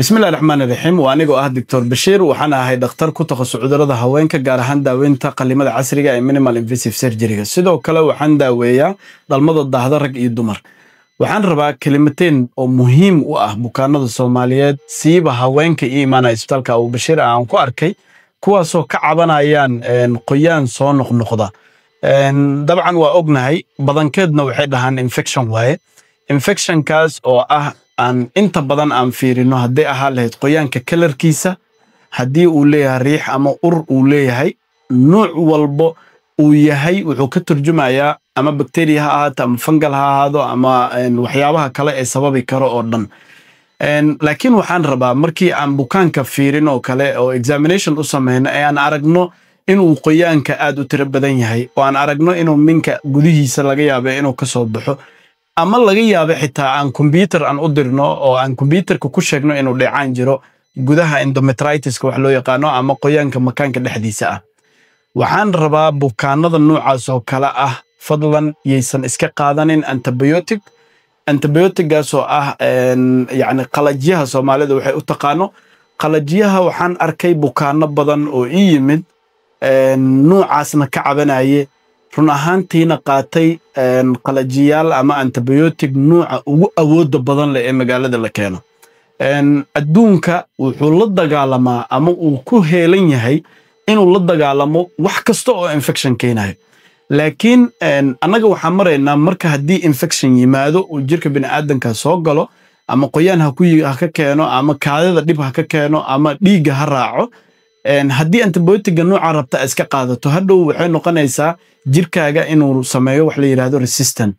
بسم الله الرحمن الرحيم وأنا دكتور بشير وحنا هاي دكتور كتخصص عذرة هوينك قال هندا وينتا قلمة عصرية مينيمال انفيسيف سيرجري سيدو كلا وحندا ويا ضلمض الضهدرك يدمر وحن ربا كلمتين أو مهم بكانة الصوماليات سيبا هوينك إيمانا إسبتالك أو بشير عن كواركي كواسو كعبنا أيان قيان صونق نقضة طبعا وأقنعي بدن كدنا وحيدها انفكشن واي انفكشن كاس أو aan inta badan aan fiirino haddii ahaa lahayd qoyaanka kalarkiisa haddii uu leeyahay riix ama ur uu leeyahay nooc walba uu yahay wuxuu ka turjumayaa ama bacteria ha ahaato ama fungal ha ahaado ama waxyaabaha kale ee sababi karo oo dhan laakiin waxaan rabaa markii aan bukaanka fiirino kale oo examination u sameeyno ee aan aragno inuu qoyaanka aad u tiro badan yahay oo aan aragno inuu minka gudihiisa laga yaabo inuu ka soo baxo ama laga yaabo xitaa aan computer aan u dirno oo aan computerka ku sheegno inuu dheecaan jiro gudaha endometritis wax loo yaqaano ama qoyaanka makaanka dhexdiisa ah waxaan rabaa bukaanada noocaas oo kala ah fadlan yeysan iska qaadanin antibiotic gaasoo ah yani qalajiyaha Soomaalida waxay u taqaano qalajiyaha waxaan arkay bukaano badan oo ii yimid noocaasna ka cabanaaye run ahaantiina qaatay qalajiyaal ama antibiotic nooca ugu awooda badan leh ee magaalada la keeno adduunka wuxuu la dagaalamaa ama uu ku heelan yahay inuu la dagaalamo wax kasta oo infection keenayo laakiin anaga waxaan maraynaa marka haddii infection yimaado uu jirka bini'aadanka soo galo ama qoyaan ha ka keeno ama kaadida dhib ha ka keeno ama dhiigga ha raaco haddii antibiotic-ga nooca rabta iska qaadato hadhow waxay noqonaysaa jirkaaga inuu sameeyo wax la yiraahdo resistant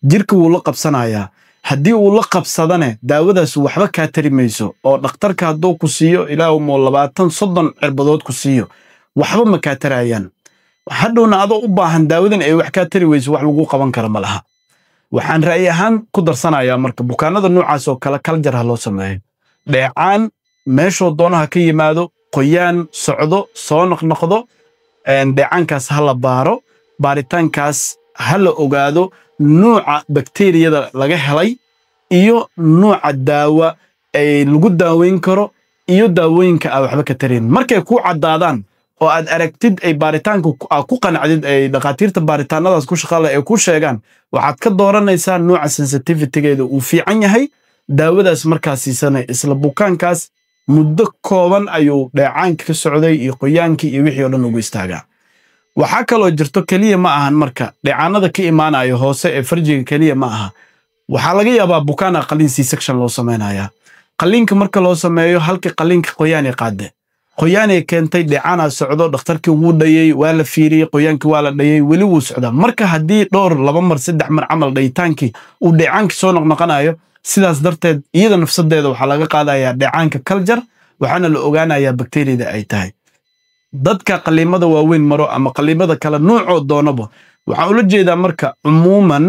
jirka wuu la qabsanayaa haddii uu la qabsadane daawadaas waxba ka tari mayso oo dhakhtarka hadduu ku siiyo ilaa uu 20-30 cirbadood ku siiyo waxba ma ka tarayaan hadhowna adoo u baahan daawadan ay wax ka tari weyso wax lagu qaban karo ma laha waxaan ra'yi ahaan ku darsanayaa marka bukaanada noocaas oo kala kaljar ha loo sameeyo dheecaan meeshoo doonaha ka yimaado qoyaan socdo soo noqnoqdo dheecaankaas ha la baaro baaritaankaas ha la ogaado nooca bakteeriyada laga helay iyo nooca daawa ay lagu daaweyn karo iyo daawooyinka aan waxba ka tarin markay ku cadaadaan oo aad aragtid ay baaritaanku ku qanacdid ay dhaqaatiirta baaritaanadaas ku shaqaale ay ku sheegaan waxaad ka dooranaysaa nooca sensitivity-geeda uu fiican yahay daawadaas markaas siisanay isla bukaankaas muddo kooban ayuu dheecaanka ka socday iyo qoyaankii iyo wixii oo dhan ugu istaagaa waxaa kaloo jirto kaliya ma ahan marka dheecaanada ka imaanayo hoose ee farjiga kaliya ma aha waxaa laga yaabaa bukaana qalliin C-section loo samaynayaa qalliinka marka loo sameeyo halkii qalliinka qoyaan qaade qoyaan keentay dheecaana socdo dhakhtarkii wuu dhayay waa la fiiriyay qoyaankii waa la dhayay weli wuu socdaa marka haddii dhowr 2 mar 3 mar camal dhaytaankii uu dheecaanka soo noqnoqonayo sidaas darteed iyada nafsadeeda waxaa laga qaadayaa dheecaanka kaljar waxaana la ogaanayaa bakteeriyada ay tahay dadka qaliimada waaweyn maro ama qaliimada kala noocoo doonaba waxaan ula jeedaa marka umuuman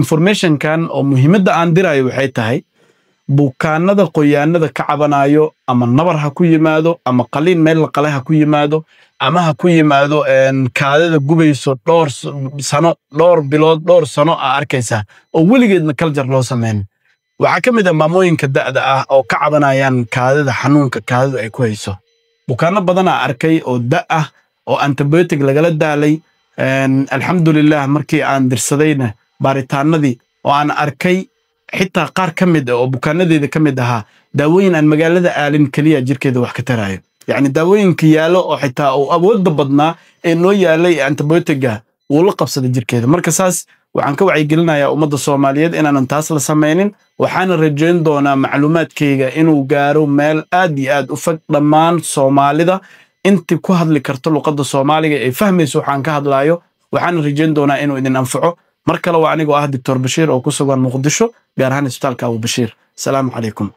information-kan oo muhiimadda aan dirayo waxay tahay bukaanada qoyaanada ka cabanayo ama nabar ha ku yimaado ama qaliin meel la qalay ha ku yimaado ama ha ku yimaado kaadada gubayso dhowr bilood dhowr sano arkaysa oo weligeedna kaljar loo sameyn waxaa ka mid ah maamooyinka da'da ah oo ka cabanayaan kaadida xanuunka kaadidu ay ku hayso bukaano badan arkay oo da ah oo antibiotic lagala daalay alxamdulillah markii aan dirsadayna baaritaanadii oo aan arkay xitaa qaar ka mid ah oo bukaanadeeda ka mid ahaa daawooyin aan magaalada aalin kaliya jirkeeda wax ka tarayo yani daawooyinka yaalo oo xitaa uu awoodda badnaa ee noo yaalay antibiotic-ga uu la qabsaday jirkeeda marka saas waxaan ka wacyigelinayaa ummadda Soomaaliyeed inaanan taas la sameynin waxaan rajayn doonaa macluumaadkayga inuu gaaro meel aad iyo aad u fog dhammaan Soomaalida intii ku hadli karto luqadda Soomaaliga ee fahmayso waxaan ka hadlayo waxaan rajayn doonaa inuu idin anfaco mar kale waa anigu Dr. Bashir oo ku sugan Muqdisho gaar ahaan isbitaalka Abu Bashir. Assalamu alaykum.